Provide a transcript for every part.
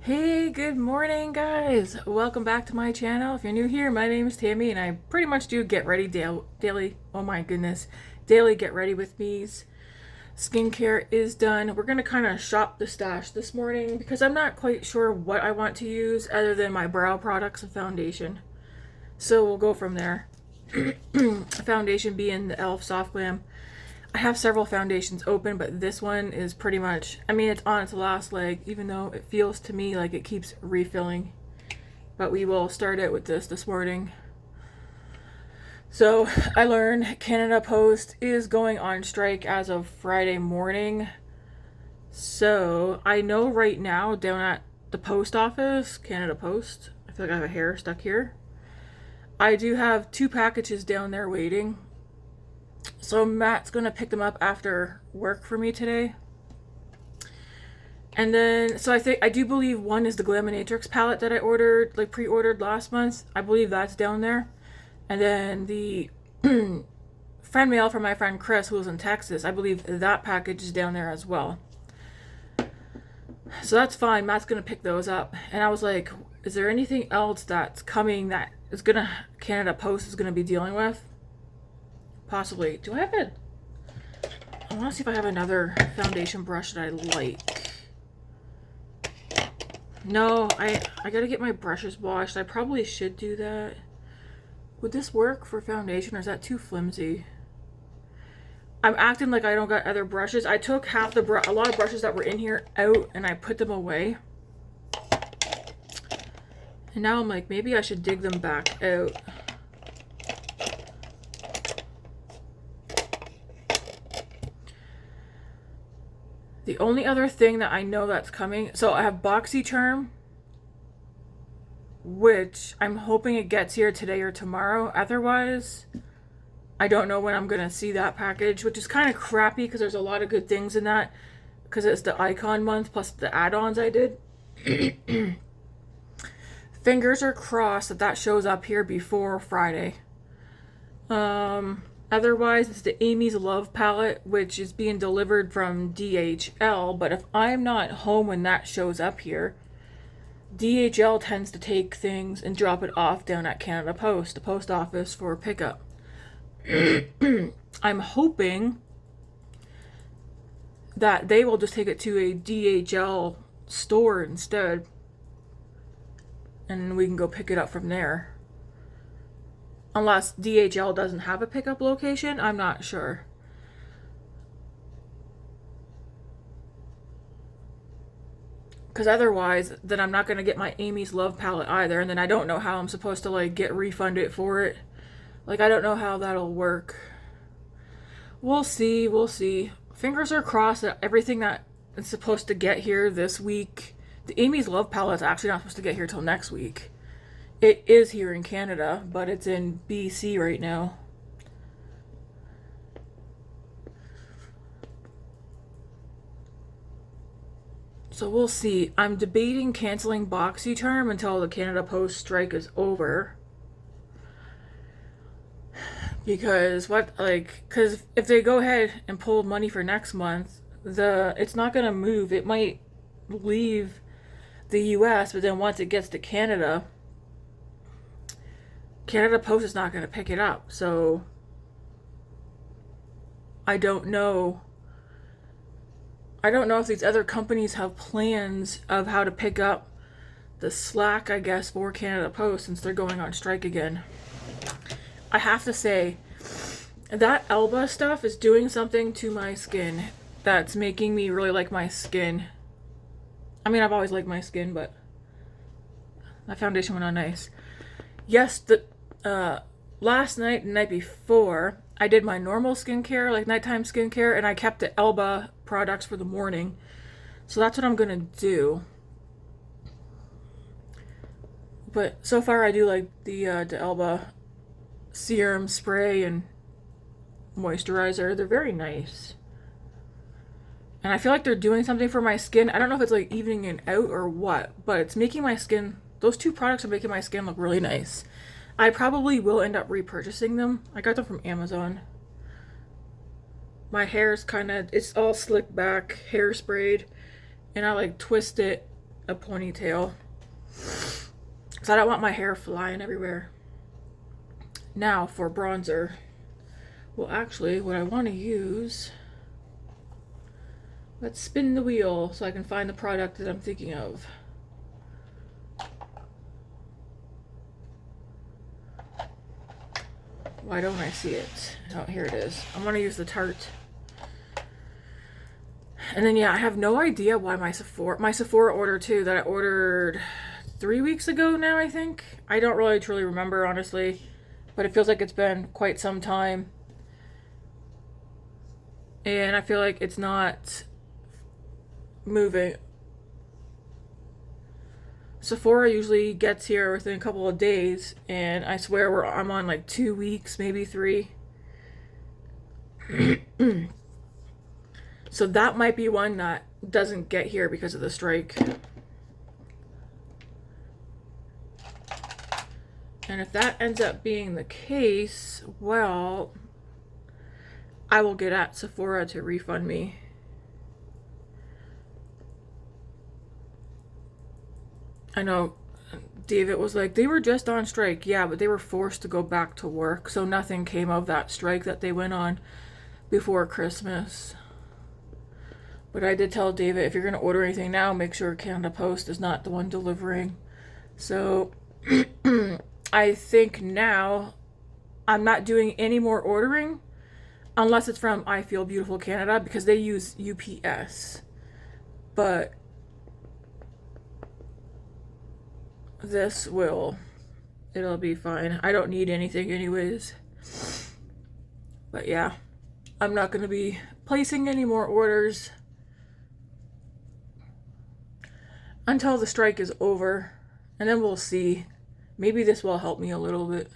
Hey, good morning, guys. Welcome back to my channel. If you're new here, my name is Tammy, and I pretty much do get ready daily. Oh my goodness, daily get ready with me's. Skincare is done. We're gonna kind of shop the stash this morning because I'm not quite sure what I want to use other than my brow products and foundation. So we'll go from there. Foundation being the e.l.f. Soft Glam. I have several foundations open, but this one is pretty much, I mean, it's on its last leg, even though it feels to me like it keeps refilling. But we will start out with this morning. So I learned Canada Post is going on strike as of Friday morning. So I know right now down at the post office, Canada Post, I feel like I have a hair stuck here. I do have 2 packages down there waiting. So Matt's gonna pick them up after work for me today. And then, so I do believe one is the Glaminatrix palette that I ordered, like pre-ordered last month. I believe that's down there. And then the friend mail from my friend Chris, who was in Texas, I believe that package is down there as well. So that's fine. Matt's gonna pick those up. And I was like, is there anything else that's coming that is gonna, Canada Post is gonna be dealing with? Possibly. Do I have a... I want to see if I have another foundation brush that I like. No, I gotta get my brushes washed. I probably should do that. Would this work for foundation or is that too flimsy? I'm acting like I don't got other brushes. I took a lot of brushes that were in here out and I put them away. And now I'm like, maybe I should dig them back out. The only other thing that I know that's coming, so I have BoxyCharm, which I'm hoping it gets here today or tomorrow. Otherwise, I don't know when I'm going to see that package, which is kind of crappy because there's a lot of good things in that because it's the icon month plus the add-ons I did. Fingers are crossed that that shows up here before Friday. Otherwise, it's the Amy's Love palette, which is being delivered from DHL. But if I'm not home when that shows up here, DHL tends to take things and drop it off down at Canada Post, the post office, for pickup. I'm hoping that they will just take it to a DHL store instead. And we can go pick it up from there. Unless DHL doesn't have a pickup location, I'm not sure. Because otherwise, then I'm not going to get my Amy's Love palette either. And then I don't know how I'm supposed to, like, get refunded for it. Like, I don't know how that'll work. We'll see, we'll see. Fingers are crossed that everything that is supposed to get here this week... The Amy's Love palette is actually not supposed to get here till next week. It is here in Canada, but it's in BC right now. So we'll see. I'm debating canceling BoxyCharm until the Canada Post strike is over. Because because if they go ahead and pull money for next month, it's not gonna move. It might leave the US, but then once it gets to Canada, Canada Post is not going to pick it up. So I don't know. I don't know if these other companies have plans of how to pick up the slack, I guess, for Canada Post since they're going on strike again. I have to say, that Elba stuff is doing something to my skin that's making me really like my skin. I mean, I've always liked my skin, but that foundation went on nice. Yes, last night and the night before, I did my normal skincare, like nighttime skincare, and I kept the Elba products for the morning. So that's what I'm gonna do. But so far, I do like the Elba serum spray and moisturizer. They're very nice. And I feel like they're doing something for my skin. I don't know if it's like evening it out or what, but it's making my skin, those 2 products are making my skin look really nice. I probably will end up repurchasing them. I got them from Amazon. My hair's it's all slicked back, hairsprayed, and I like twist it a ponytail. So I don't want my hair flying everywhere. Now for bronzer. Well, actually, what I want to use... Let's spin the wheel so I can find the product that I'm thinking of. Why don't I see it? Oh, here it is. I'm going to use the Tarte. And then, yeah, I have no idea why my Sephora order, too, that I ordered 3 weeks ago now, I think. I don't really truly remember, honestly. But it feels like it's been quite some time. And I feel like it's not moving. Sephora usually gets here within a couple of days, and I swear I'm on like 2 weeks, maybe 3. So that might be one that doesn't get here because of the strike. And if that ends up being the case, well, I will get at Sephora to refund me. I know David was like, they were just on strike. Yeah, but they were forced to go back to work. So nothing came of that strike that they went on before Christmas. But I did tell David, if you're going to order anything now, make sure Canada Post is not the one delivering. So I think now I'm not doing any more ordering unless it's from I Feel Beautiful Canada, because they use UPS. But it'll be fine. I don't need anything anyways. But yeah, I'm not going to be placing any more orders until the strike is over, and then we'll see. Maybe this will help me a little bit.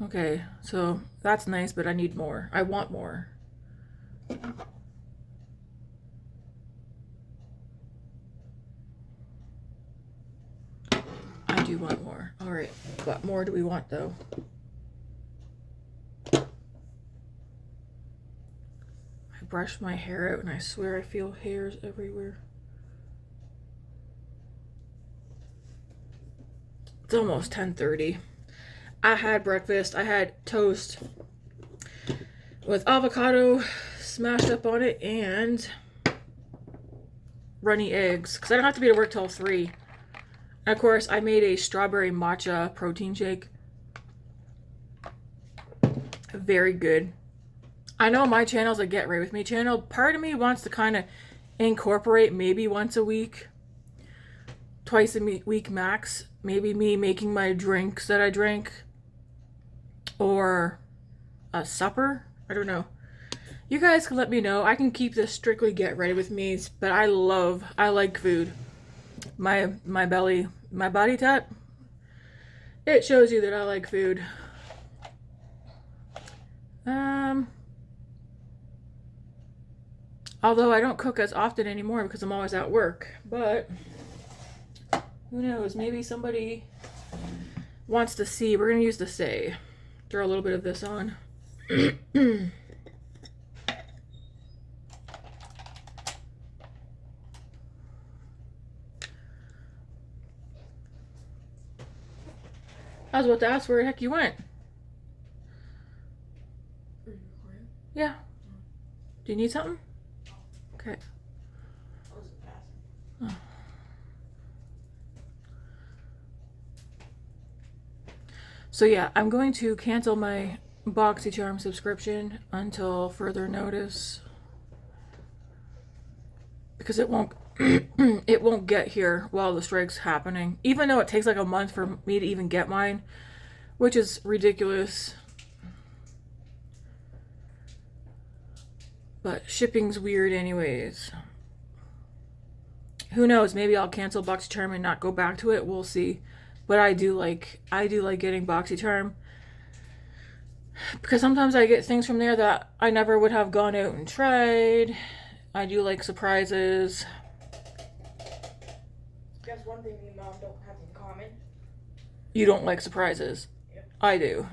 Okay, so that's nice, but I need more. I want more. I do want more. All right, what more do we want though? I brush my hair out and I swear I feel hairs everywhere. It's almost 10:30. I had breakfast. I had toast with avocado smashed up on it and runny eggs, because I don't have to be to work till 3. And of course, I made a strawberry matcha protein shake. Very good. I know my channel's a Get Right With Me channel. Part of me wants to kind of incorporate maybe once a week, twice a week max, maybe me making my drinks that I drink, or a supper. I don't know. You guys can let me know. I can keep this strictly Get Ready With Me, but I like food. My belly, my body tat, it shows you that I like food. Although I don't cook as often anymore because I'm always at work, but who knows, maybe somebody wants to see. We're gonna use the Saie. Throw a little bit of this on. I was about to ask where the heck you went. Yeah. Do you need something? Okay. Oh. So yeah, I'm going to cancel my BoxyCharm subscription until further notice, because it won't it won't get here while the strike's happening, even though it takes like a month for me to even get mine, which is ridiculous. But shipping's weird anyways. Who knows, maybe I'll cancel BoxyCharm and not go back to it. We'll see. But I do like getting BoxyCharm, because sometimes I get things from there that I never would have gone out and tried. I do like surprises. That's one thing me and Mom don't have in common. You don't like surprises? Yep. I do.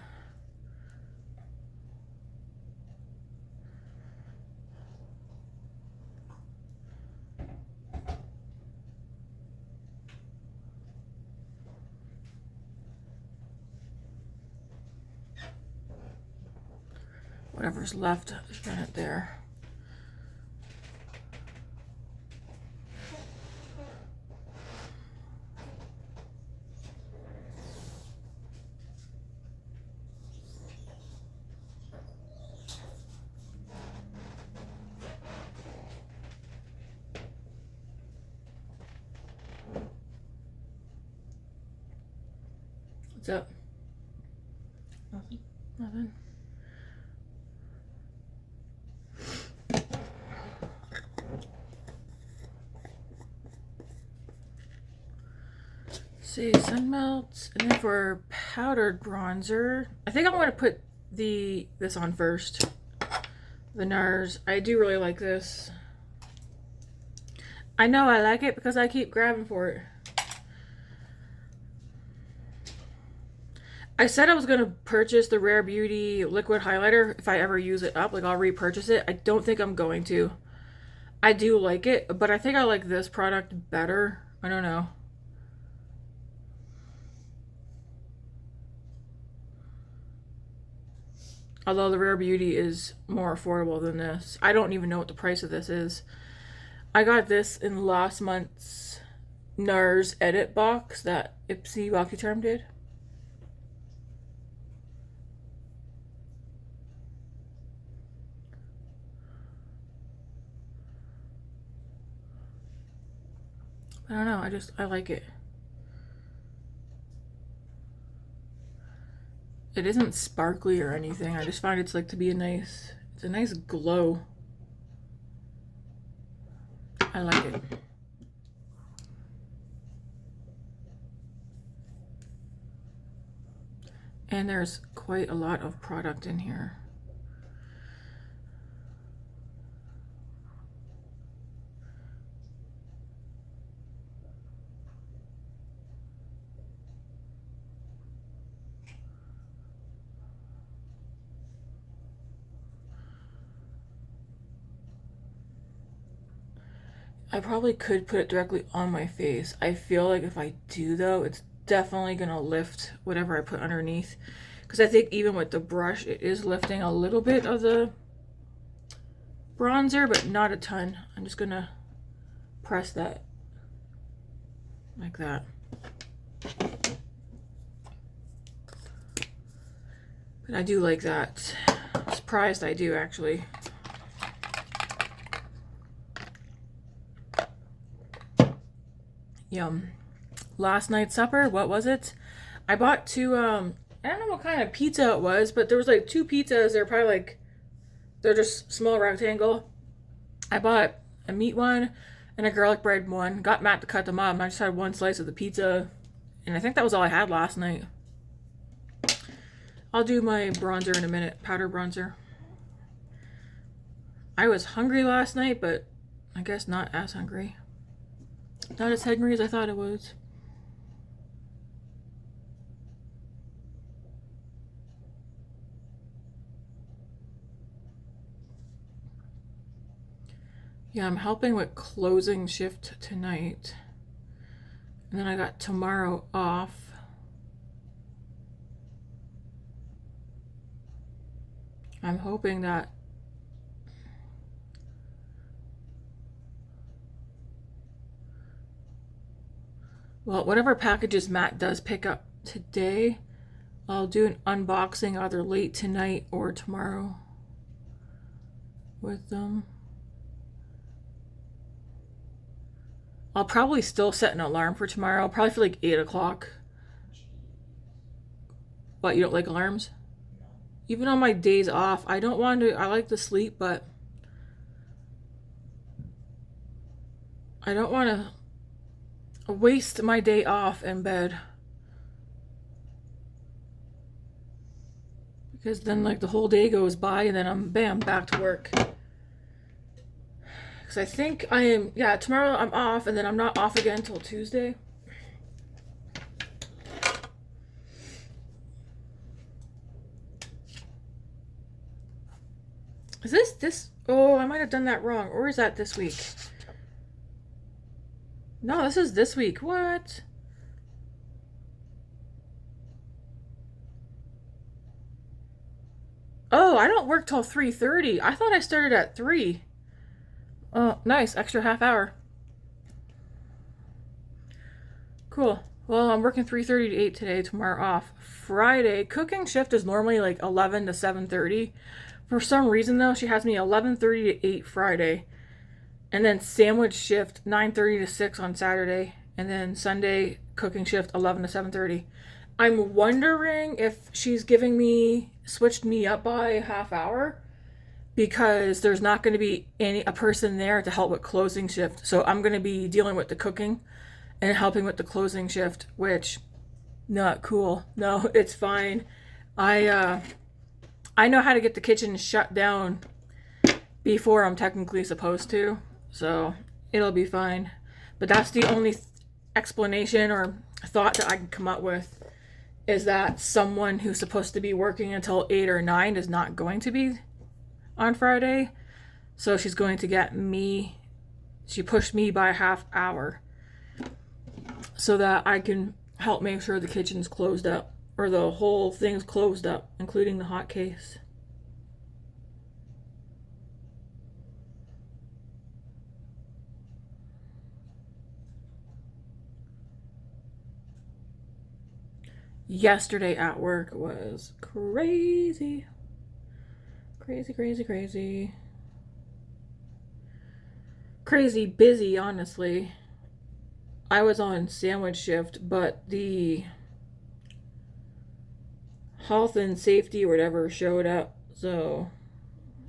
whatever's left, run it there. What's up? Nothing. Nothing. See, Sunmelt, and then for powdered bronzer, I think I want to put this on first. The Nars. I do really like this. I know I like it because I keep grabbing for it. I said I was going to purchase the Rare Beauty liquid highlighter if I ever use it up. Like, I'll repurchase it. I don't think I'm going to. I do like it, but I think I like this product better. I don't know. Although the Rare Beauty is more affordable than this. I don't even know what the price of this is. I got this in last month's Nars edit box that Ipsy Welcome Charm did. I don't know, I like it. It isn't sparkly or anything. I just find it's like to be it's a nice glow. I like it. And there's quite a lot of product in here. I probably could put it directly on my face. I feel like if I do though, it's definitely gonna lift whatever I put underneath. Because I think even with the brush, it is lifting a little bit of the bronzer, but not a ton. I'm just gonna press that like that. But I do like that. I'm surprised I do actually. Yum. Last night's supper, what was it? I bought two, I don't know what kind of pizza it was, but there was like two pizzas. They're probably like, they're just small rectangle. I bought a meat one and a garlic bread one. Got Matt to cut them up. I just had one slice of the pizza. And I think that was all I had last night. I'll do my bronzer in a minute, powder bronzer. I was hungry last night, but I guess not as hungry. Not as hungry as I thought it was. Yeah, I'm helping with closing shift tonight. And then I got tomorrow off. I'm hoping that well, whatever packages Matt does pick up today, I'll do an unboxing either late tonight or tomorrow with them. I'll probably still set an alarm for tomorrow, probably for like 8 o'clock. What, you don't like alarms? Even on my days off, I don't want to, I like to sleep, but I don't want to waste my day off in bed. Because then like the whole day goes by and then I'm, bam, back to work. Because I think I am, yeah, tomorrow I'm off and then I'm not off again until Tuesday. Is this, oh, I might have done that wrong. Or is that this week? No, this is this week. What? Oh, I don't work till 3:30. I thought I started at 3. Oh, nice. Extra half hour. Cool. Well, I'm working 3:30 to 8 today, tomorrow off. Friday, cooking shift is normally like 11 to 7:30. For some reason, though, she has me 11:30 to 8 Friday. And then sandwich shift 9:30 to 6 on Saturday. And then Sunday, cooking shift 11 to 7:30. I'm wondering if she's switched me up by a half hour, because there's not going to be a person there to help with closing shift. So I'm going to be dealing with the cooking and helping with the closing shift, which not cool. No, it's fine. I know how to get the kitchen shut down before I'm technically supposed to, so it'll be fine. But that's the only explanation or thought that I can come up with, is that someone who's supposed to be working until 8 or 9 is not going to be on Friday. So she's going to get me, she pushed me by a half hour so that I can help make sure the kitchen's closed up, or the whole thing's closed up, including the hot case. Yesterday at work was crazy. Crazy busy, honestly. I was on sandwich shift, but the health and safety or whatever showed up, so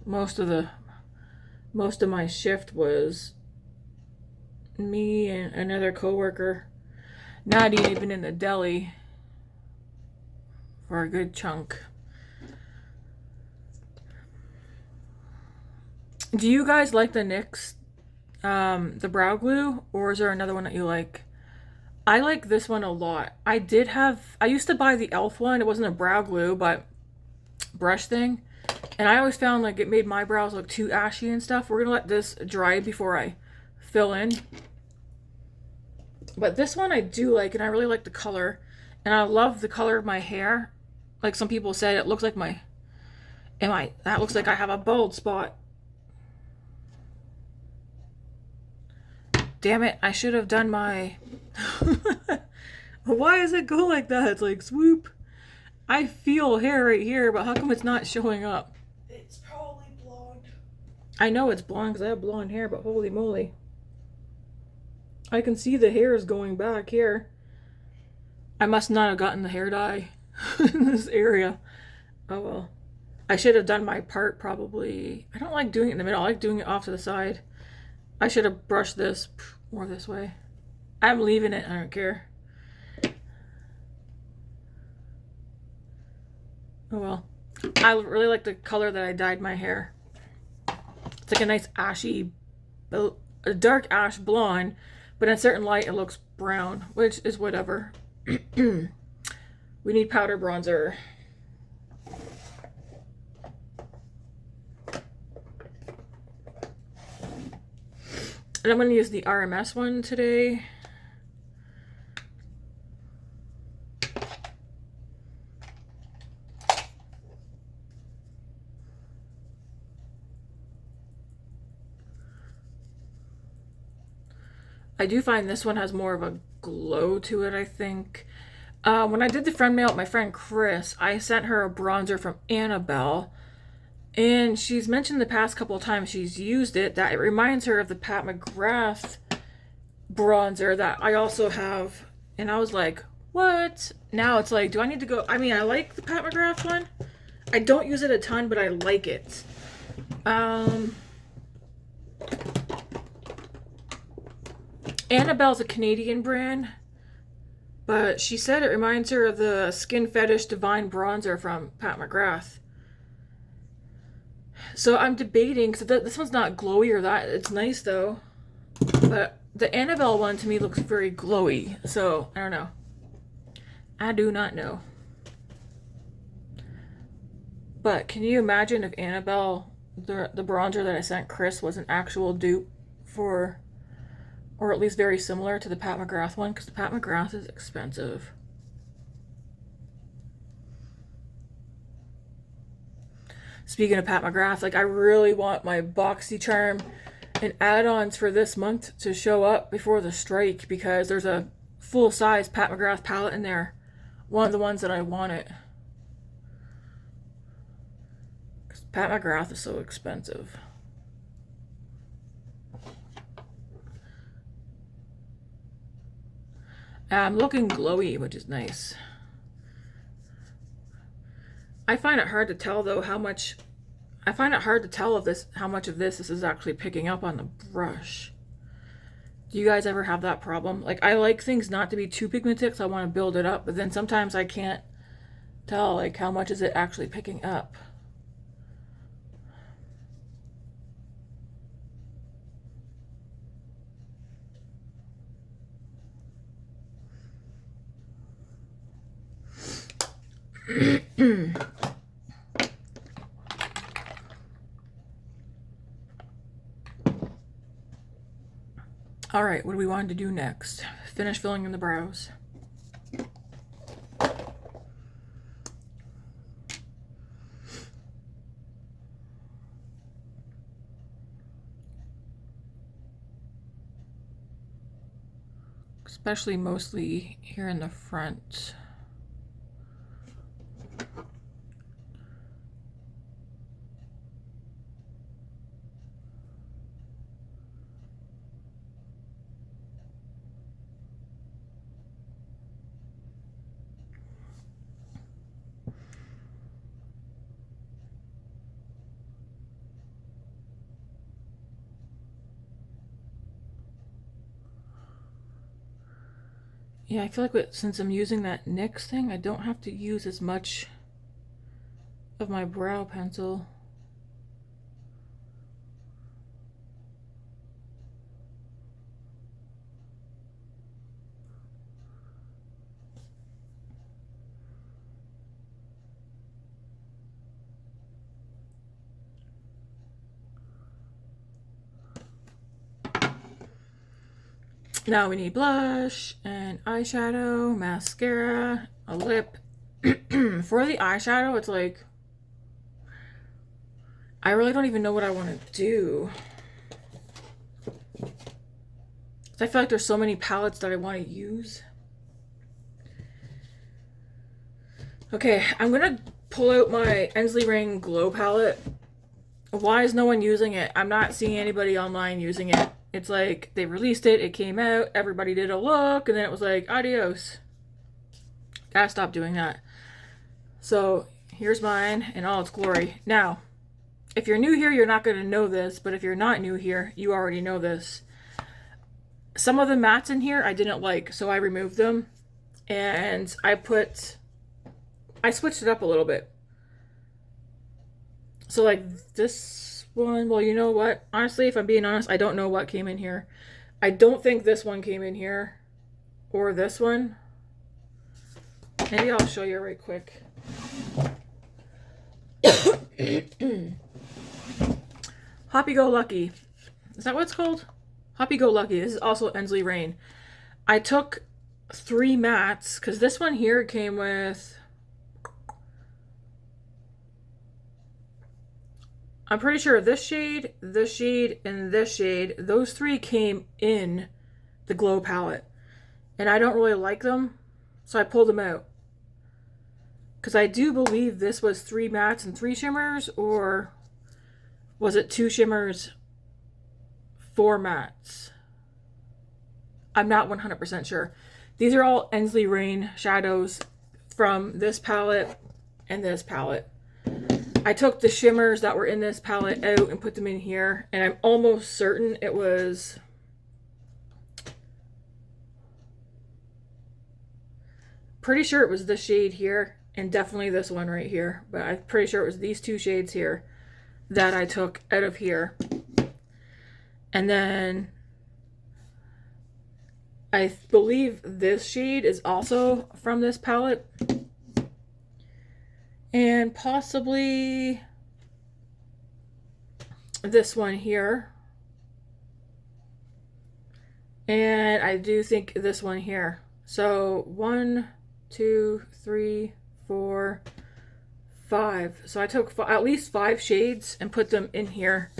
most of my shift was me and another coworker not even in the deli for a good chunk. Do you guys like the NYX the brow glue, or is there another one that you like? I like this one a lot. I used to buy the e.l.f. one. It wasn't a brow glue, but brush thing, and I always found like it made my brows look too ashy and stuff. We're gonna let this dry before I fill in. But this one I do like, and I really like the color, and I love the color of my hair. Like some people said, it looks like that looks like I have a bald spot. Damn it, I should have done my... Why does it go like that? It's like swoop. I feel hair right here, but how come it's not showing up? It's probably blonde. I know it's blonde because I have blonde hair, but holy moly. I can see the hairs going back here. I must not have gotten the hair dye in this area. Oh well. I should have done my part probably. I don't like doing it in the middle. I like doing it off to the side. I should have brushed this more this way. I'm leaving it. I don't care. Oh well. I really like the color that I dyed my hair. It's like a nice ashy, a dark ash blonde, but in certain light it looks brown, which is whatever. We need powder bronzer. And I'm going to use the RMS one today. I do find this one has more of a glow to it, I think. When I did the friend mail with my friend Chris, I sent her a bronzer from Annabelle. And she's mentioned the past couple of times she's used it that it reminds her of the Pat McGrath bronzer that I also have. And I was like, what? Now it's like, do I need to go? I mean, I like the Pat McGrath one. I don't use it a ton, but I like it. Annabelle's a Canadian brand, but she said it reminds her of the Skin Fetish Divine bronzer from Pat McGrath. So I'm debating, because this one's not glowy or that. It's nice though. But the Annabelle one to me looks very glowy. So I don't know. I do not know. But can you imagine if Annabelle, the bronzer that I sent Chris, was an actual dupe for, or at least very similar to the Pat McGrath one? Because the Pat McGrath is expensive. speaking of Pat McGrath, like I really want my BoxyCharm and add-ons for this month to show up before the strike, because there's a full-size Pat McGrath palette in there. One of the ones that I wanted. Because Pat McGrath is so expensive. I'm looking glowy, which is nice. I find it hard to tell though how much, I find it hard to tell if this, how much of this is actually picking up on the brush. Do you guys ever have that problem? Like, I like things not to be too pigmented because I want to build it up, but then sometimes I can't tell like how much is it actually picking up. All right, what do we want to do next? Finish filling in the brows. Especially mostly here in the front. Yeah, I feel like since I'm using that NYX thing, I don't have to use as much of my brow pencil. Now we need blush and eyeshadow, mascara, a lip. For the eyeshadow, it's like, I really don't even know what I want to do. I feel like there's so many palettes that I want to use. Okay, I'm gonna pull out my Ensleyreign Glow Palette. Why is no one using it? I'm not seeing anybody online using it. It's like they released it, it came out, everybody did a look, and then it was like, adios. Gotta stop doing that. So here's mine in all its glory. Now, if you're new here, you're not going to know this, but if you're not new here, you already know this. Some of the mattes in here I didn't like, so I removed them, and I switched it up a little bit. So like this one, well, you know what? Honestly, if I'm being honest, I don't know what came in here. I don't think this one came in here, or this one. Maybe I'll show you right quick. Happy Go Lucky. Is that what it's called? Happy Go Lucky. This is also Ensleyreign. I took 3 mattes, because this one here came with, I'm pretty sure this shade, and this shade, those 3 came in the Glow palette. And I don't really like them, so I pulled them out. Because I do believe this was 3 mattes and 3 shimmers, or was it 2 shimmers, 4 mattes? I'm not 100% sure. These are all Ensleyreign shadows from this palette and this palette. I took the shimmers that were in this palette out and put them in here, and I'm almost certain it was pretty sure it was this shade here and definitely this one right here, but I'm pretty sure it was these 2 shades here that I took out of here. And then I believe this shade is also from this palette. And possibly this one here. And I do think this one here. So 1, 2, 3, 4, 5. So I took at least 5 shades and put them in here.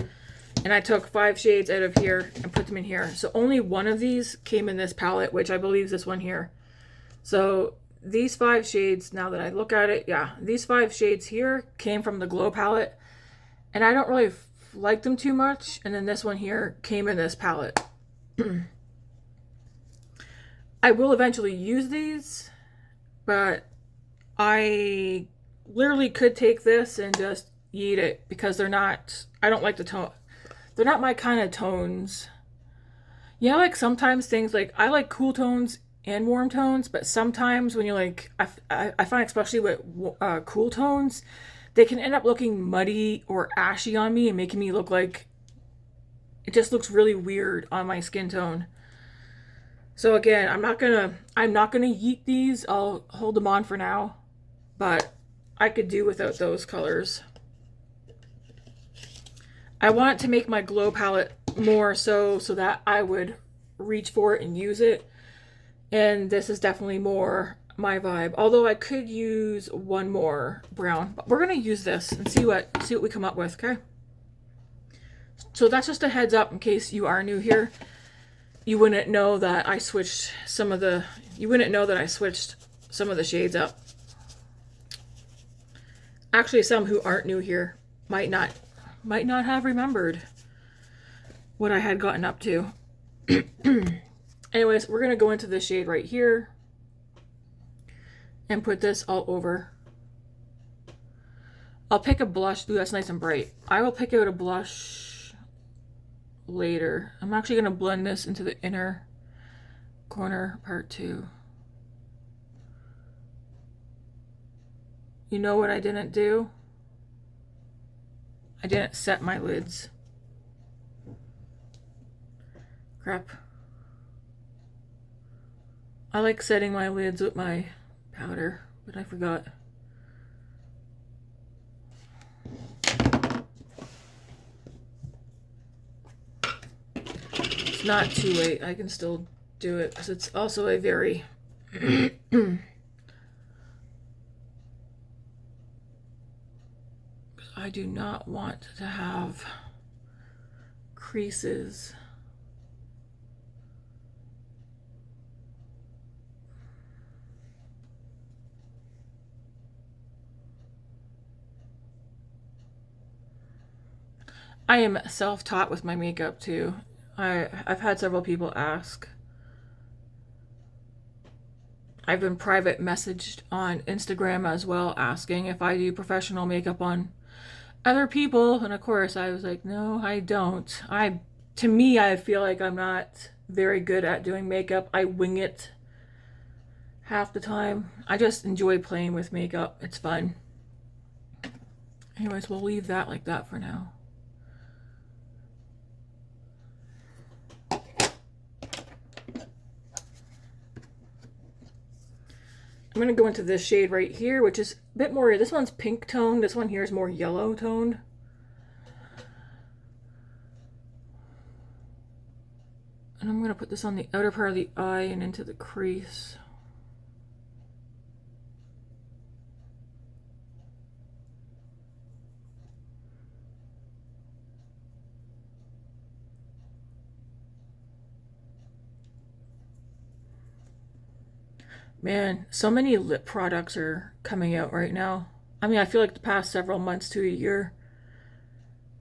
And I took 5 shades out of here and put them in here. So only one of these came in this palette, which I believe is this one here. So these 5 shades, now that I look at it, yeah, these 5 shades here came from the Glow palette. And I don't really like them too much. And then this one here came in this palette. I will eventually use these, but I literally could take this and just eat it because they're not, I don't like the tone. They're not my kind of tones. Yeah, like sometimes things like, I like cool tones and warm tones, but sometimes when you're like, I find especially with cool tones, they can end up looking muddy or ashy on me and making me look like, it just looks really weird on my skin tone. So again, I'm not gonna yeet these. I'll hold them on for now, but I could do without those colors. I want to make my Glow palette more so that I would reach for it and use it. And this is definitely more my vibe. Although I could use one more brown, but we're gonna use this and see what we come up with, okay? So that's just a heads up in case you are new here. You wouldn't know that I switched some of the shades up. Actually, some who aren't new here might not have remembered what I had gotten up to. Anyways, we're gonna go into this shade right here and put this all over. I'll pick a blush. Ooh, that's nice and bright. I will pick out a blush later. I'm actually going to blend this into the inner corner part too. You know what I didn't do? I didn't set my lids. Crap. I like setting my lids with my powder, but I forgot. Not too late. I can still do it because it's also a very I do not want to have creases. I am self-taught with my makeup too. I've had several people ask. I've been private messaged on Instagram as well asking if I do professional makeup on other people, and of course I was like, no, I don't. To me, I feel like I'm not very good at doing makeup. I wing it half the time. I just enjoy playing with makeup. It's fun. Anyways, we'll leave that like that for now. I'm going to go into this shade right here, which is a bit more, this one's pink toned, this one here is more yellow toned. And I'm going to put this on the outer part of the eye and into the crease. Man, so many lip products are coming out right now. I mean, I feel like the past several months to a year,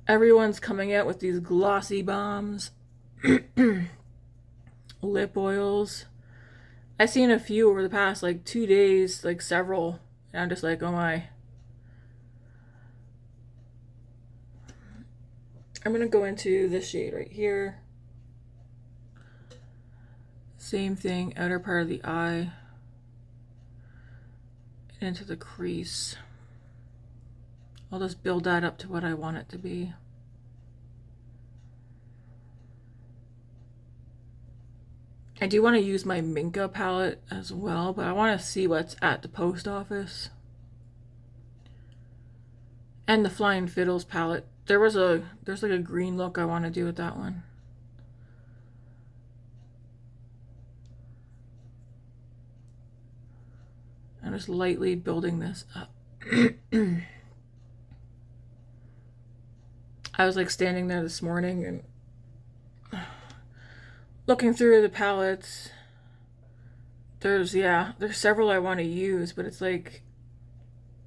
everyone's coming out with these glossy bombs, lip oils. I've seen a few over the past like 2 days, like several, and I'm just like, oh my. I'm gonna go into this shade right here. Same thing, outer part of the eye. Into the crease. I'll just build that up to what I want it to be. I do want to use my Minka palette as well, but I want to see what's at the post office. And the Flying Fiddles palette. There's like a green look I want to do with that one. I'm just lightly building this up. I was like standing there this morning and looking through the palettes. There's several I want to use, but it's like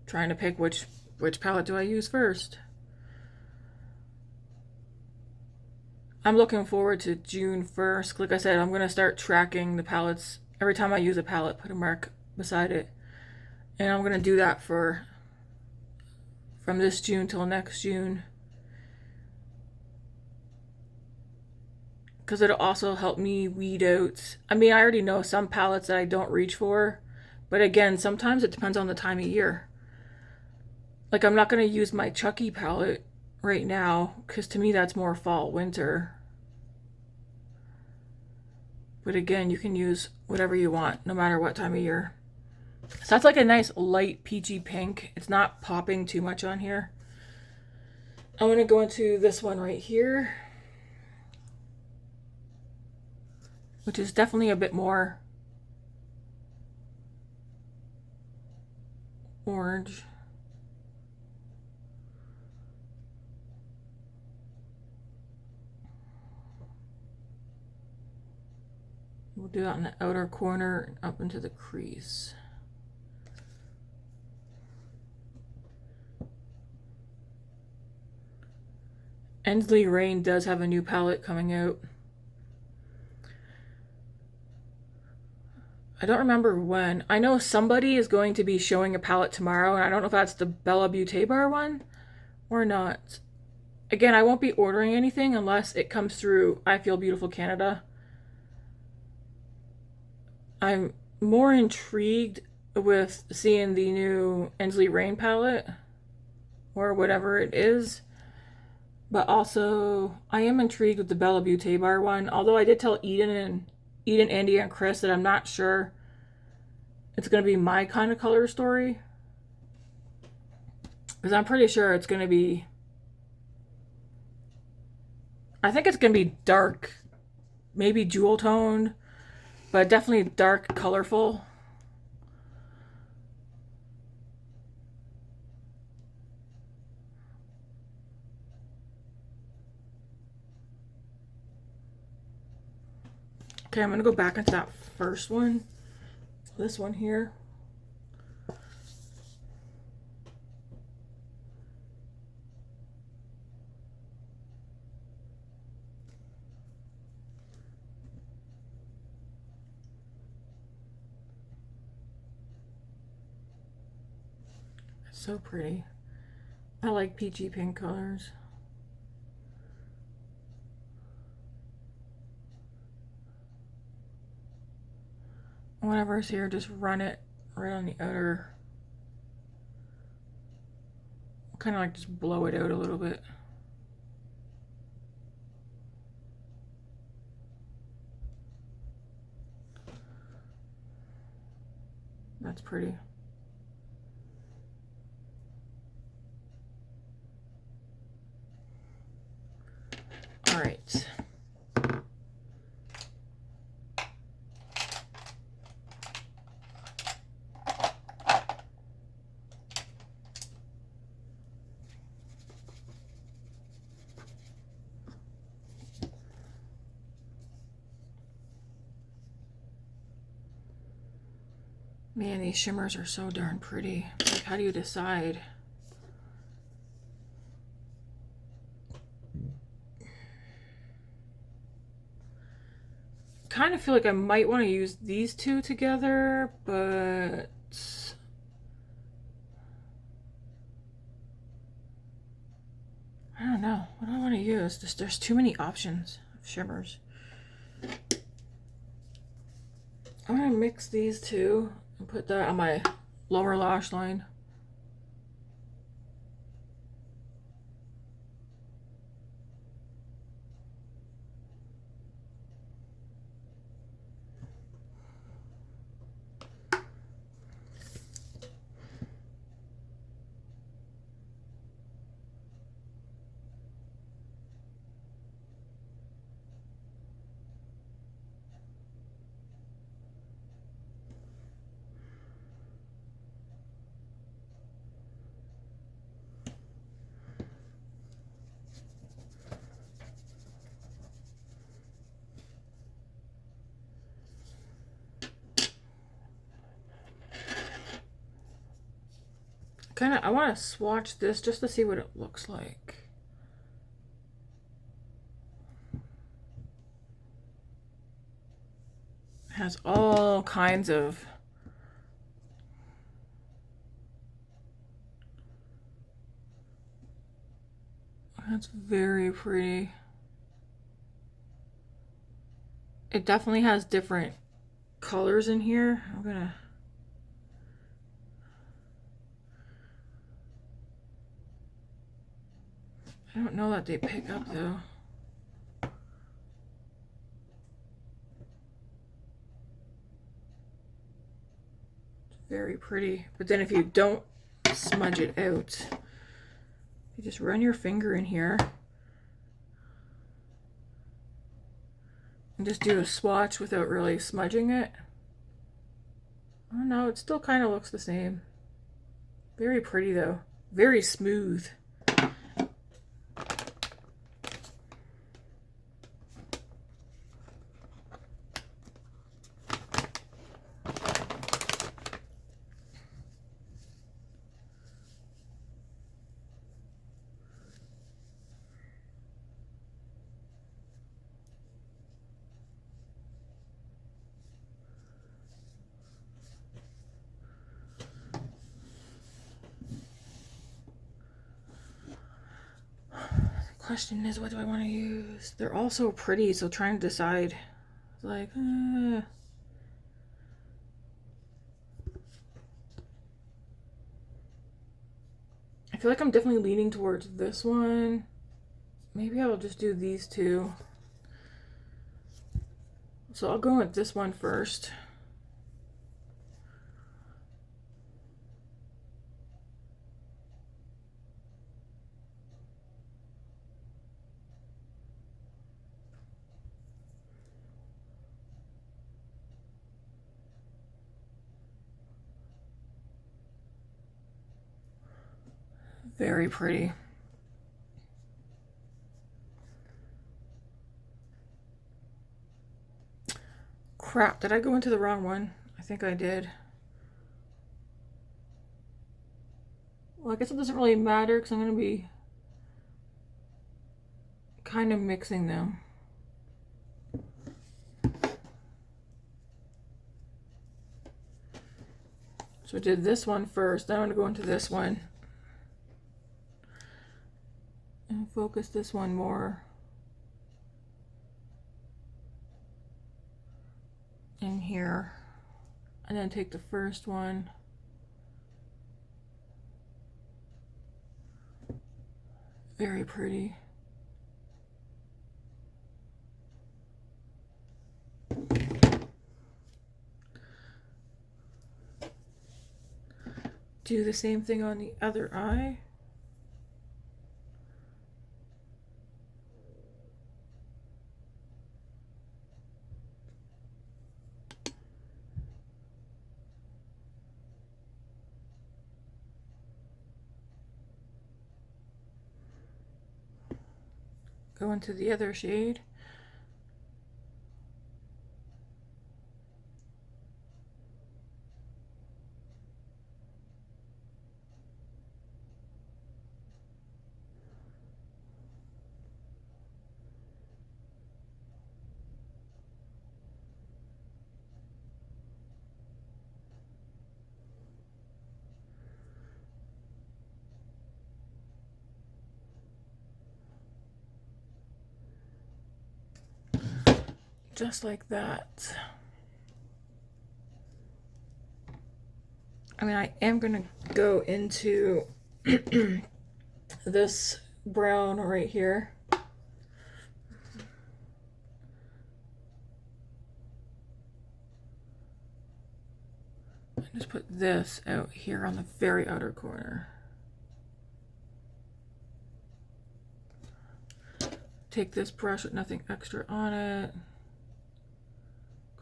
trying to pick which palette do I use first. I'm looking forward to June 1st. Like I said, I'm going to start tracking the palettes. Every time I use a palette, put a mark beside it. And I'm going to do that from this June till next June. Because it'll also help me weed out. I mean, I already know some palettes that I don't reach for. But again, sometimes it depends on the time of year. Like, I'm not going to use my Chucky palette right now, because to me that's more fall, winter. But again, you can use whatever you want, no matter what time of year. So that's like a nice light peachy pink. It's not popping too much on here. I'm going to go into this one right here, which is definitely a bit more orange. We'll do that in the outer corner and up into the crease. Ensleyreign does have a new palette coming out. I don't remember when. I know somebody is going to be showing a palette tomorrow, and I don't know if that's the Bella Beauté Bar one or not. Again, I won't be ordering anything unless it comes through I Feel Beautiful Canada. I'm more intrigued with seeing the new Ensleyreign palette, or whatever it is. But also, I am intrigued with the Bella Beauté Bar one. Although I did tell Eden, Andy, and Chris that I'm not sure it's going to be my kind of color story. Because I'm pretty sure it's going to be... I think it's going to be dark. Maybe jewel toned. But definitely dark, colorful. Okay, I'm going to go back into that first one. This one here. It's so pretty. I like peachy pink colors. Whatever's here, just run it right on the outer. Kind of like just blow it out a little bit. That's pretty. All right. Man, these shimmers are so darn pretty. Like, how do you decide? Kind of feel like I might want to use these two together, but I don't know. What do I want to use? There's too many options of shimmers. I'm going to mix these two and put that on my lower lash line. I want to swatch this just to see what it looks like. It has all kinds of that's very pretty. It definitely has different colors in here. I don't know that they pick up though. It's very pretty. But then if you don't smudge it out, you just run your finger in here and just do a swatch without really smudging it. Oh no, it still kind of looks the same. Very pretty though. Very smooth. Question is, what do I want to use? They're all so pretty, so trying to decide. Like, I feel like I'm definitely leaning towards this one. Maybe I'll just do these two. So I'll go with this one first. Very pretty. Crap, did I go into the wrong one? I think I did. Well, I guess it doesn't really matter because I'm going to be kind of mixing them. So I did this one first. Then I'm going to go into this one. And focus this one more in here. And then take the first one. Very pretty. Do the same thing on the other eye. Go into the other shade. Just like that. I mean, I am gonna go into this brown right here. Just put this out here on the very outer corner. Take this brush with nothing extra on it.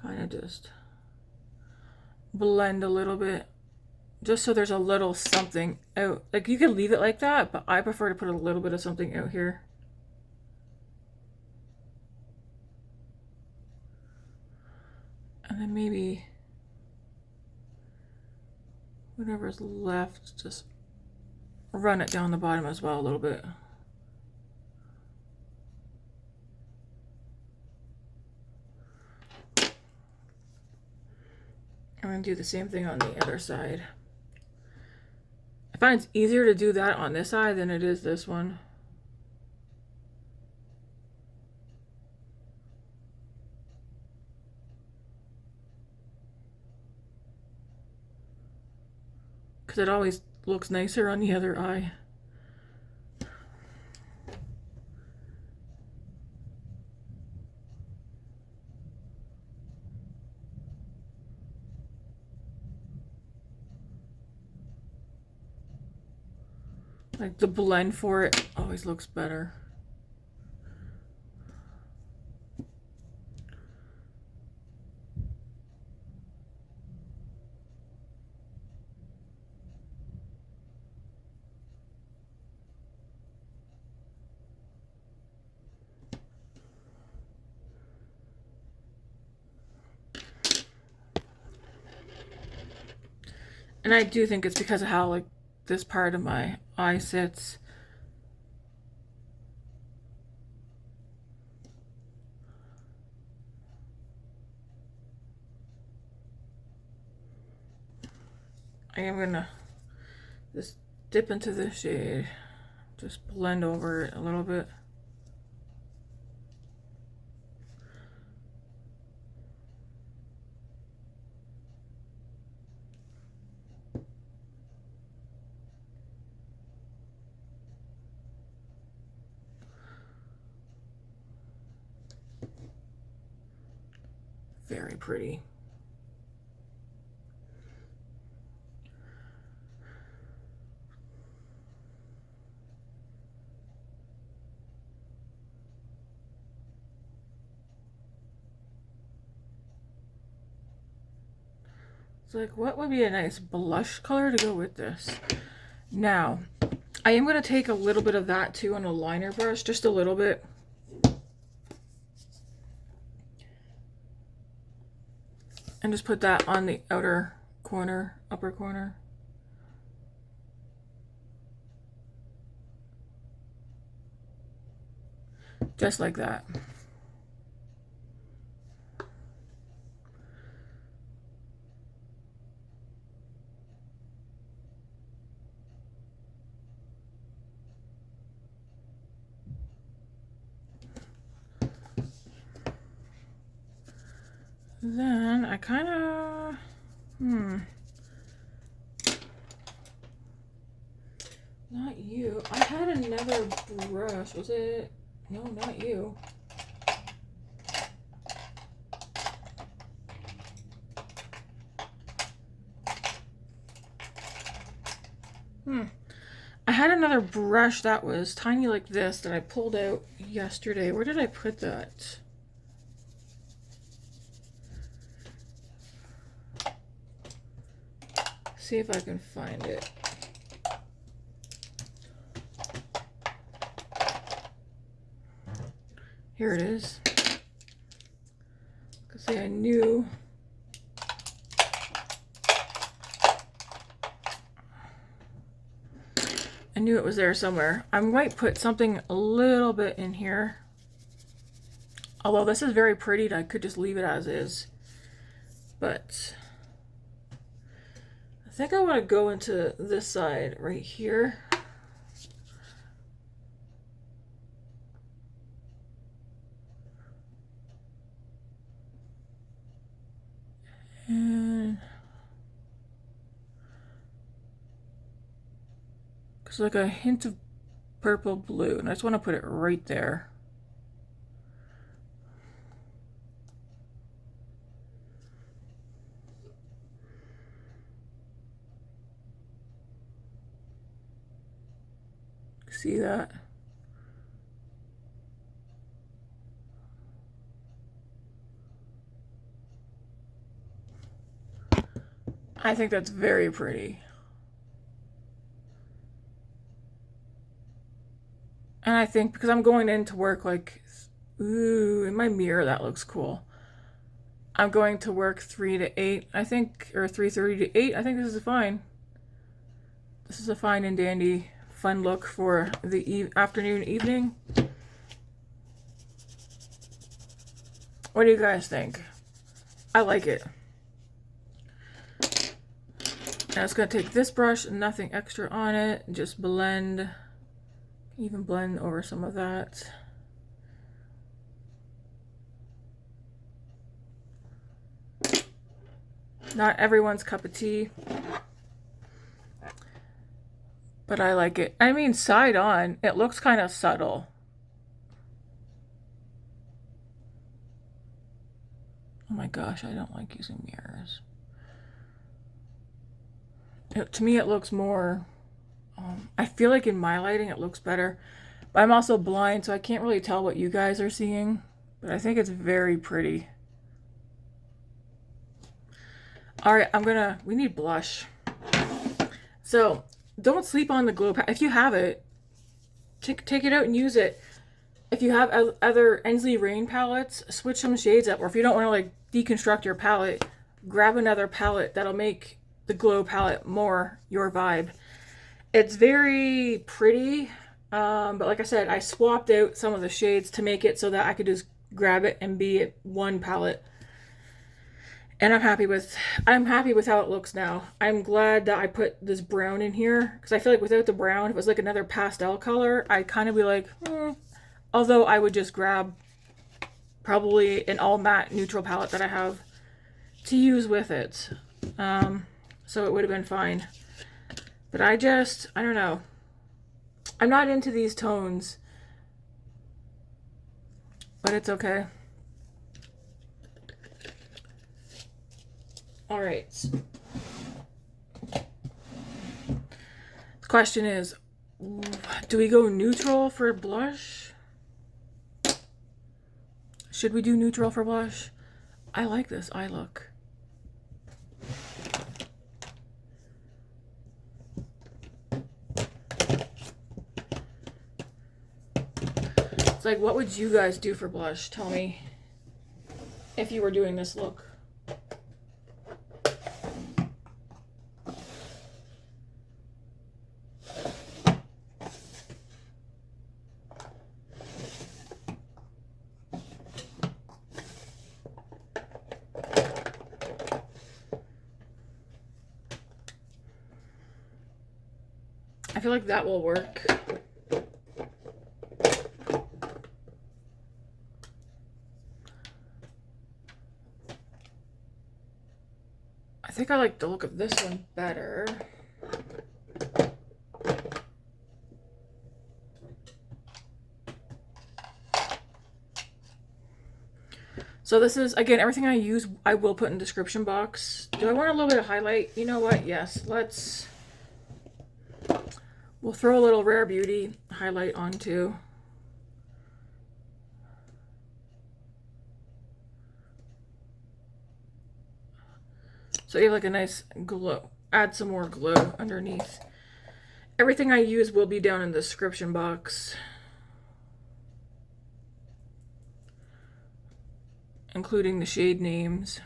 Kind of just blend a little bit, just so there's a little something out. Like, you can leave it like that, but I prefer to put a little bit of something out here. And then maybe whatever's left, just run it down the bottom as well a little bit. I'm going to do the same thing on the other side. I find it's easier to do that on this side than it is this one. Because it always looks nicer on the other eye. Like the blend for it always looks better. And I do think it's because of how like this part of my eye sits. I am gonna just dip into this shade, just blend over it a little bit. Very pretty. It's like, what would be a nice blush color to go with this? Now, I am going to take a little bit of that too on a liner brush, just a little bit. And just put that on the outer corner, upper corner. Just like that. Then I kind of, not you. I had another brush. Was it? No, not you. I had another brush that was tiny like this that I pulled out yesterday. Where did I put that? See if I can find it. Here it is. See, I knew it was there somewhere. I might put something a little bit in here. Although this is very pretty, I could just leave it as is. But I think I want to go into this side right here. And it's like a hint of purple blue, and I just want to put it right there. See that? I think that's very pretty. And I think because I'm going into work like, ooh, in my mirror that looks cool. I'm going to work 3 to 8, I think, or 3:30 to 8. I think this is fine. This is a fine and dandy fun look for the afternoon, evening. What do you guys think? I like it. Now it's going to take this brush, nothing extra on it, just blend, even blend over some of that. Not everyone's cup of tea, but I like it. I mean, side on, it looks kind of subtle. Oh my gosh, I don't like using mirrors. To me, it looks more, I feel like in my lighting it looks better, but I'm also blind, so I can't really tell what you guys are seeing, but I think it's very pretty. All right, we need blush. So don't sleep on the glow palette. If you have it, take it out and use it. If you have other Ensleyreign palettes, switch some shades up, or if you don't want to like deconstruct your palette, grab another palette that'll make the glow palette more your vibe. It's very pretty, but like I said, I swapped out some of the shades to make it so that I could just grab it and be one palette. And I'm happy with how it looks now. I'm glad that I put this brown in here, because I feel like without the brown, if it was like another pastel color, I'd kind of be like, Although I would just grab probably an all matte neutral palette that I have to use with it. So it would have been fine. But I don't know. I'm not into these tones. But it's okay. Alright. The question is, do we go neutral for blush? Should we do neutral for blush? I like this eye look. It's like, what would you guys do for blush? Tell me if you were doing this look. I feel like that will work. I think I like the look of this one better. So this is, again, everything I use, I will put in the description box. Do I want a little bit of highlight? You know what? Yes, we'll throw a little Rare Beauty highlight on too. So you have like a nice glow. Add some more glow underneath. Everything I use will be down in the description box, including the shade names.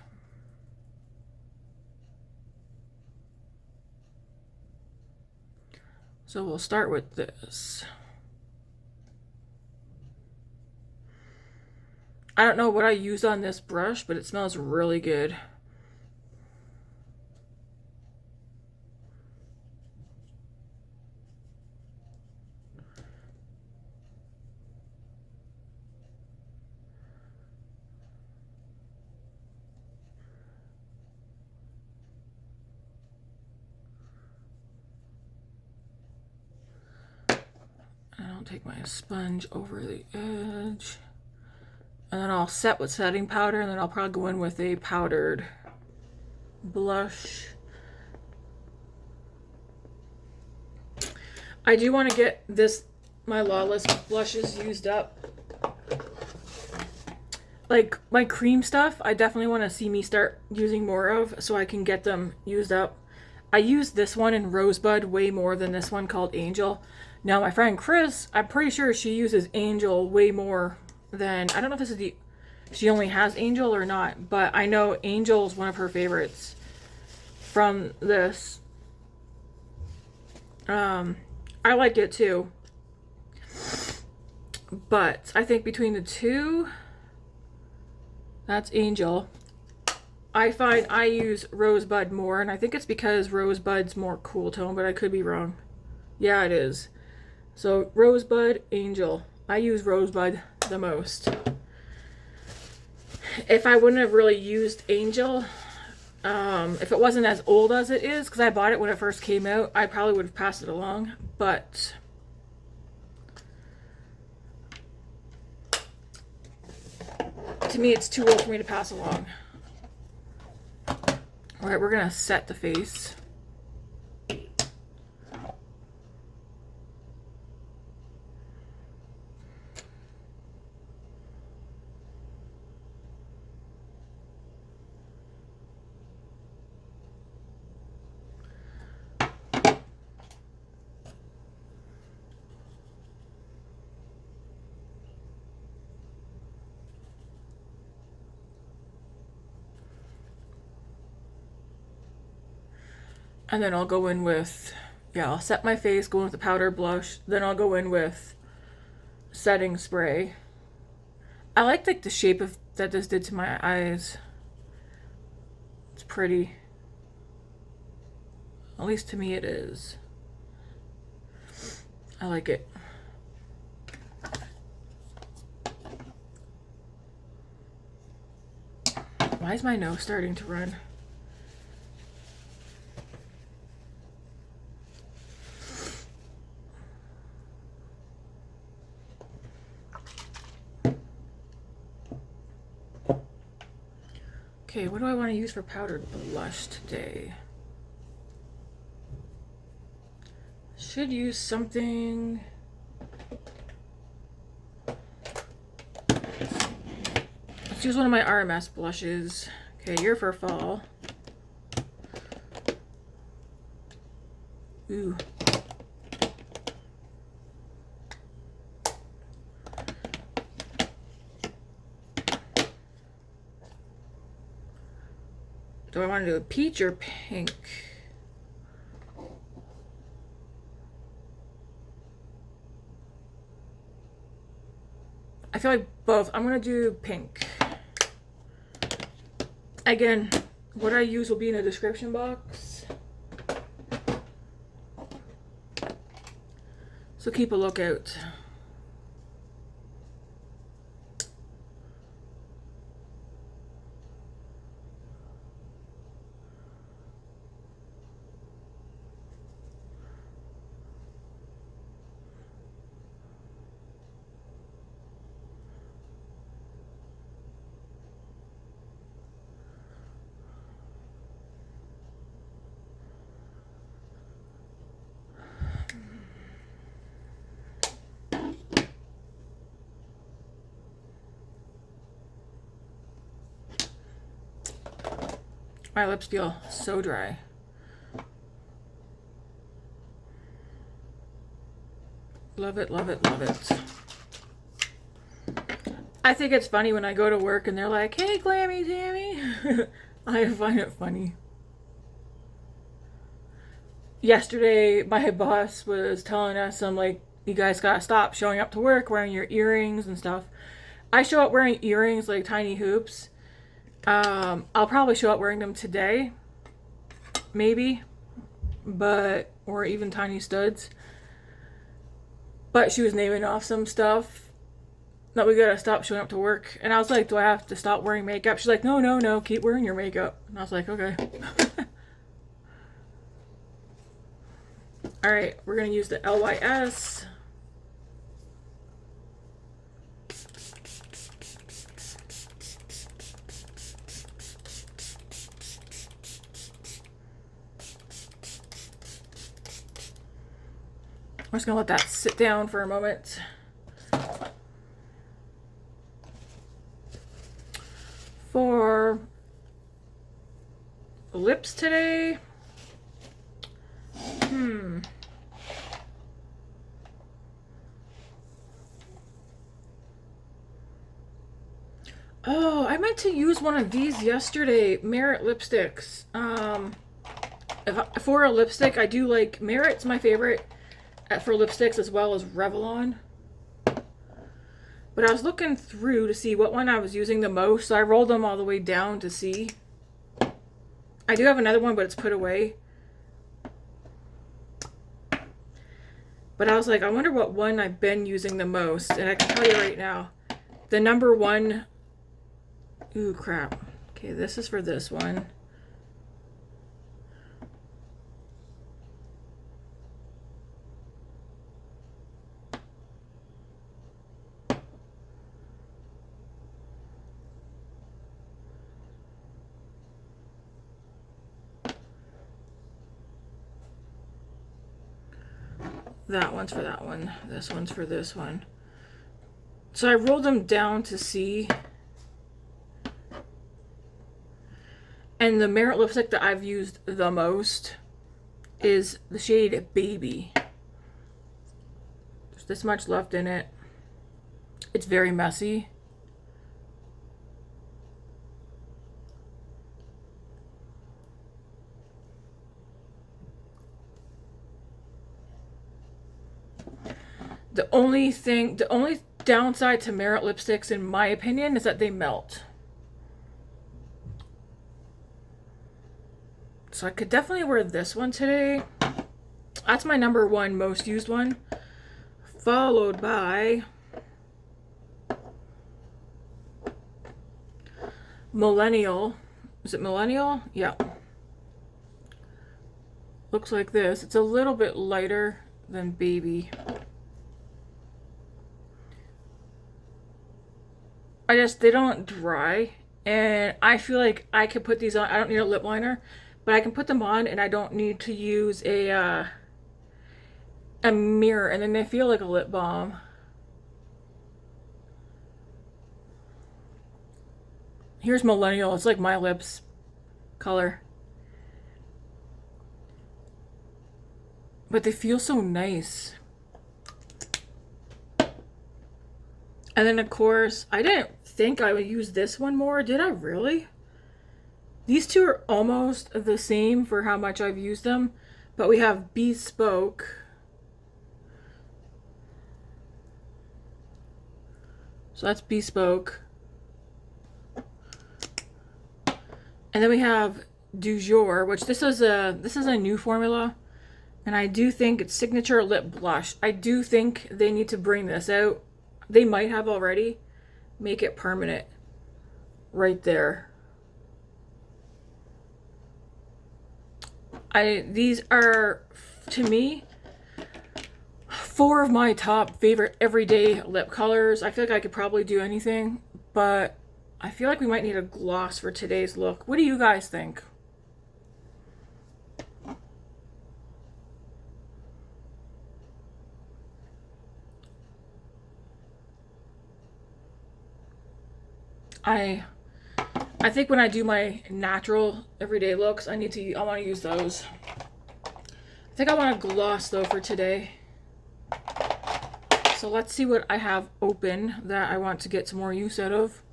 So we'll start with this. I don't know what I used on this brush, but it smells really good. Take my sponge over the edge, and then I'll set with setting powder, and then I'll probably go in with a powdered blush. I do want to get my Lawless blushes used up. Like my cream stuff, I definitely want to see me start using more of, so I can get them used up. I use this one in Rosebud way more than this one called Angel. Now my friend Chris, I'm pretty sure she uses Angel way more than, I don't know if this is she only has Angel or not, but I know Angel is one of her favorites from this. I I like it too. But I think between the two, that's Angel. I find I use Rosebud more, and I think it's because Rosebud's more cool tone, but I could be wrong. Yeah, it is. So Rosebud, Angel. I use Rosebud the most. If I wouldn't have really used Angel, if it wasn't as old as it is, because I bought it when it first came out, I probably would have passed it along, but to me it's too old for me to pass along. Alright, we're going to set the face. And then I'll go in with, yeah, I'll set my face, go in with the powder blush. Then I'll go in with setting spray. I like the shape of that this did to my eyes. It's pretty. At least to me it is. I like it. Why is my nose starting to run? Okay, what do I want to use for powdered blush today? Should use something. Let's use one of my RMS blushes. Okay, you're for fall. Ooh. Do I want to do a peach or pink? I feel like both. I'm going to do pink. Again, what I use will be in the description box. So keep a lookout. My lips feel so dry. Love it, love it, love it. I think it's funny when I go to work and they're like, "Hey, Glammy Tammy." I find it funny. Yesterday, my boss was telling us, I'm like, "You guys gotta stop showing up to work wearing your earrings and stuff." I show up wearing earrings like tiny hoops. I'll probably show up wearing them today, maybe, but, or even tiny studs. But she was naming off some stuff that we gotta stop showing up to work. And I was like, do I have to stop wearing makeup? She's like, no, no, no, keep wearing your makeup. And I was like, okay. Alright, we're gonna use the LYS. I'm just gonna let that sit down for a moment. For lips today, oh, I meant to use one of these yesterday, Merit lipsticks. For a lipstick, I do like Merit's my favorite. for lipsticks as well as Revlon. But I was looking through to see what one I was using the most, so I rolled them all the way down to see. I do have another one, but it's put away. But I was like, I wonder what one I've been using the most. And I can tell you right now, the number one... Ooh, crap. Okay, this is for this one. That one's for that one. This one's for this one. So I rolled them down to see. And the Merit lipstick that I've used the most is the shade Baby. There's this much left in it. It's very messy. The only downside to Merit lipsticks, in my opinion, is that they melt. So I could definitely wear this one today. That's my number one most used one. Followed by Millennial. Is it Millennial? Yeah. Looks like this. It's a little bit lighter than Baby. They don't dry, and I feel like I could put these on. I don't need a lip liner, but I can put them on and I don't need to use a mirror, and then they feel like a lip balm. Here's Millennial. It's like my lips color. But they feel so nice. And then, of course, I didn't think I would use this one more. Did I really? These two are almost the same for how much I've used them. But we have Bespoke. So that's Bespoke. And then we have Du Jour, which this is a new formula. And I do think it's Signature Lip Blush. I do think they need to bring this out. They might have already. Make it permanent. Right there. These are, to me, 4 of my top favorite everyday lip colors. I feel like I could probably do anything, but I feel like we might need a gloss for today's look. What do you guys think? I think when I do my natural everyday looks, I want to use those. I think I want a gloss though for today. So let's see what I have open that I want to get some more use out of.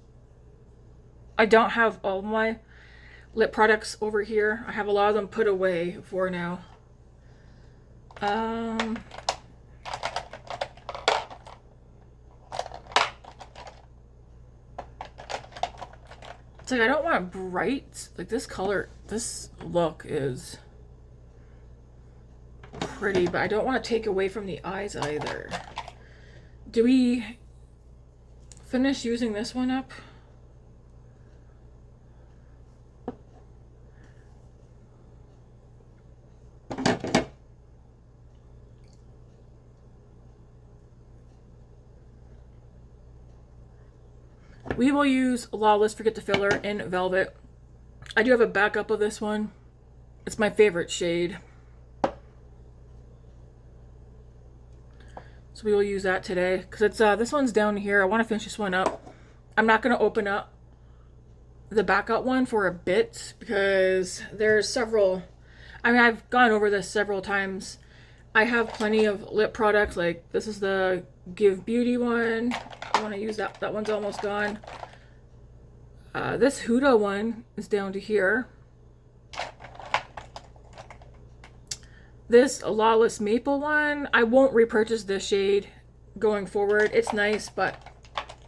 I don't have all my lip products over here. I have a lot of them put away for now. It's like I don't want bright. Like this color, this look is pretty, but I don't want to take away from the eyes either. Do we finish using this one up? We will use Lawless Forget the Filler in Velvet. I do have a backup of this one. It's my favorite shade. So we will use that today. Because it's this one's down here. I want to finish this one up. I'm not going to open up the backup one for a bit. Because there's several... I mean, I've gone over this several times. I have plenty of lip products. Like, this is the Give Beauty one. I want to use that. That one's almost gone. This Huda one is down to here. This Lawless Maple one, I won't repurchase this shade going forward. It's nice, but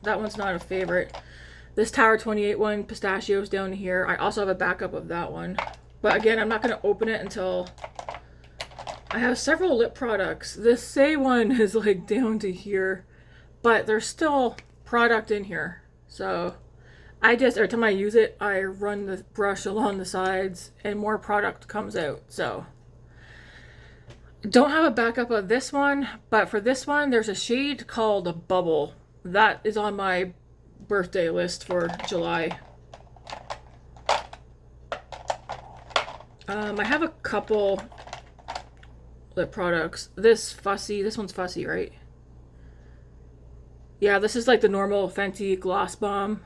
that one's not a favorite. This Tower 28 one, Pistachios down here. I also have a backup of that one. But again, I'm not going to open it until I have several lip products. This Saie one is like down to here, but there's still product in here. So I just, every time I use it, I run the brush along the sides and more product comes out. So don't have a backup of this one, but for this one, there's a shade called Bubble. That is on my birthday list for July. I have a couple lip products. This one's Fussy, right? Yeah, this is like the normal Fenty Gloss Bomb.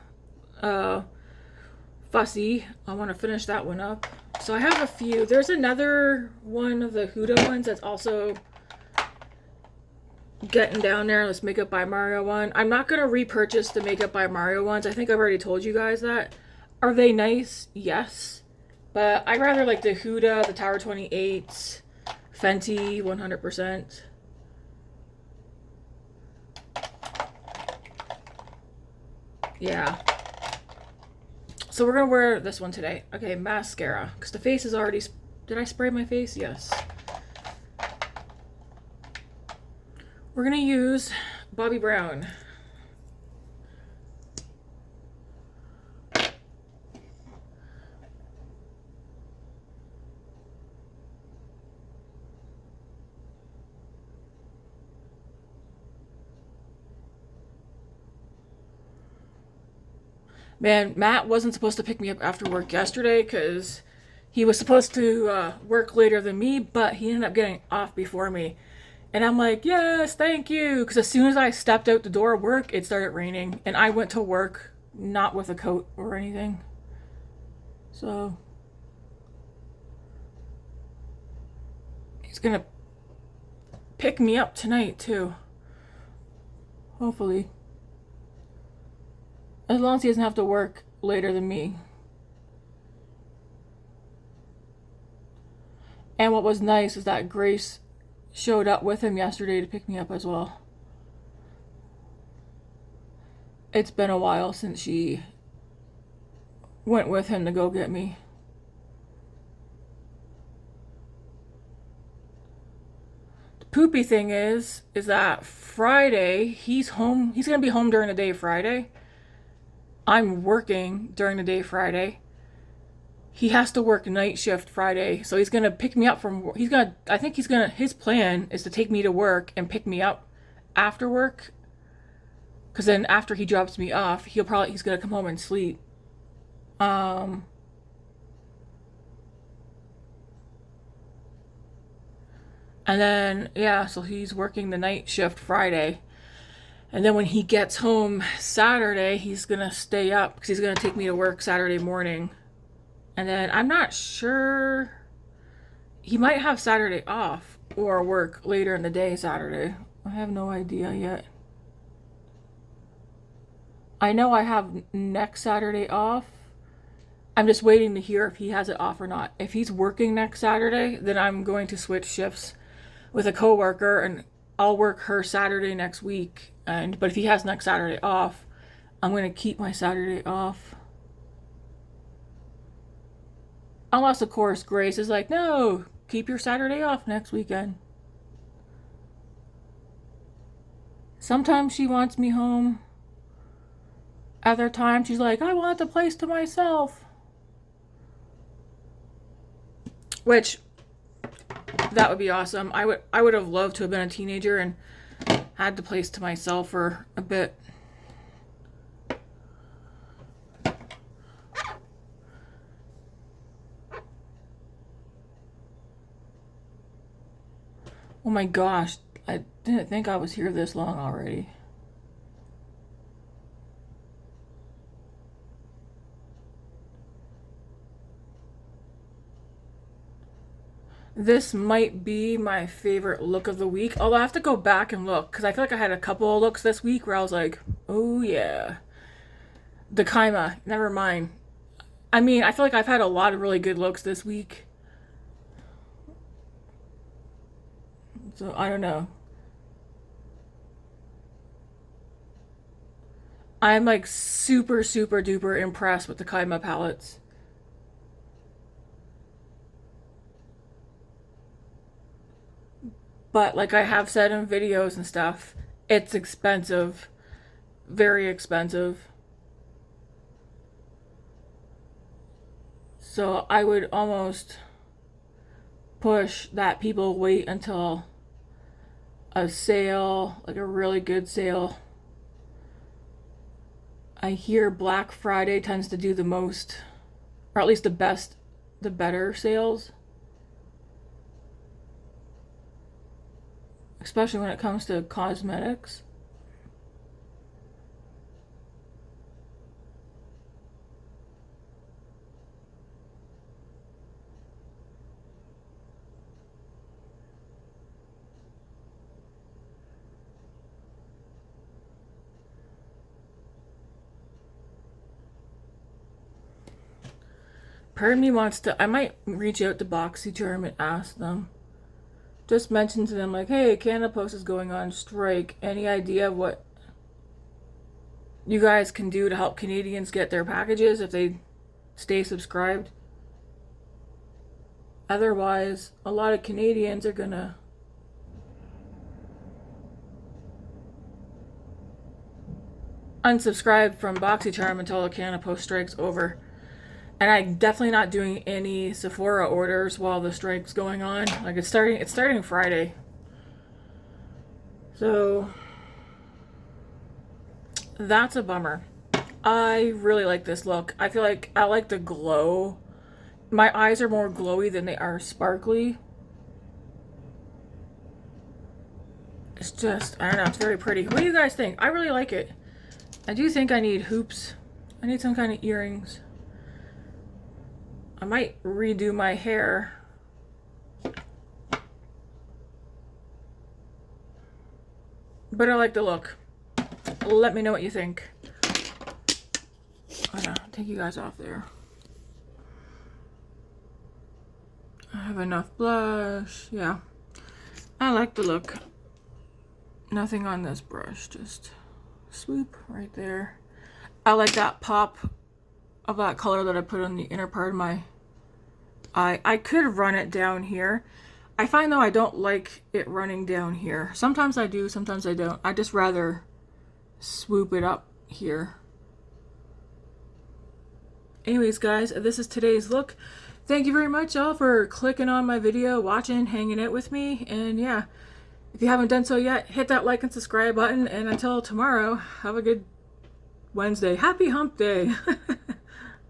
Fussy. I want to finish that one up. So I have a few. There's another one of the Huda ones that's also getting down there. This Makeup by Mario one. I'm not going to repurchase the Makeup by Mario ones. I think I've already told you guys that. Are they nice? Yes. But I rather like the Huda, the Tower 28s, Fenty 100%. Yeah. So we're going to wear this one today. Okay, mascara. Because the face is already... Did I spray my face? Yes. We're going to use Bobbi Brown. Man, Matt wasn't supposed to pick me up after work yesterday because he was supposed to work later than me, but he ended up getting off before me. And I'm like, yes, thank you. Because as soon as I stepped out the door of work, it started raining. And I went to work not with a coat or anything. So he's going to pick me up tonight, too. Hopefully. As long as he doesn't have to work later than me. And what was nice is that Grace showed up with him yesterday to pick me up as well. It's been a while since she went with him to go get me. The poopy thing is that Friday, he's home. He's going to be home during the day Friday. I'm working during the day Friday. He has to work night shift Friday, so he's gonna pick me up from. I think his plan is to take me to work and pick me up after work. Cause then after he drops me off, he's gonna come home and sleep. And then yeah, so he's working the night shift Friday. And then when he gets home Saturday, he's going to stay up because he's going to take me to work Saturday morning. And then I'm not sure. He might have Saturday off or work later in the day Saturday. I have no idea yet. I know I have next Saturday off. I'm just waiting to hear if he has it off or not. If he's working next Saturday, then I'm going to switch shifts with a coworker and I'll work her Saturday next week. But if he has next Saturday off, I'm going to keep my Saturday off. Unless, of course, Grace is like, no, keep your Saturday off next weekend. Sometimes she wants me home. Other times she's like, I want the place to myself. Which, that would be awesome. I would have loved to have been a teenager and had the place to myself for a bit. Oh my gosh, I didn't think I was here this long already. This might be my favorite look of the week. Although I have to go back and look because I feel like I had a couple of looks this week where I was like, oh yeah. The Kaima, never mind. I mean, I feel like I've had a lot of really good looks this week. So I don't know. I'm like super duper impressed with the Kaima palettes. But like I have said in videos and stuff, it's expensive. Very expensive. So I would almost push that people wait until a sale, like a really good sale. I hear Black Friday tends to do the most, or at least the best, the better sales. Especially when it comes to cosmetics. Part of me wants to, I might reach out to BoxyCharm and ask them. Just mention to them like, hey, Canada Post is going on strike. Any idea what you guys can do to help Canadians get their packages if they stay subscribed? Otherwise, a lot of Canadians are gonna unsubscribe from BoxyCharm until the Canada Post strike's over. And I'm definitely not doing any Sephora orders while the strike's going on. Like it's starting Friday. So that's a bummer. I really like this look. I feel like I like the glow. My eyes are more glowy than they are sparkly. It's just, I don't know, it's very pretty. What do you guys think? I really like it. I do think I need hoops. I need some kind of earrings. I might redo my hair. But I like the look. Let me know what you think. I'm gonna take you guys off there. I have enough blush. Yeah. I like the look. Nothing on this brush. Just swoop right there. I like that pop of that color that I put on the inner part of my eye. I could run it down here. I find though I don't like it running down here. Sometimes I do, sometimes I don't. I just rather swoop it up here. Anyways guys, this is today's look. Thank you very much all for clicking on my video, watching, hanging out with me, and yeah, if you haven't done so yet, hit that like and subscribe button, and until tomorrow, have a good Wednesday. Happy hump day.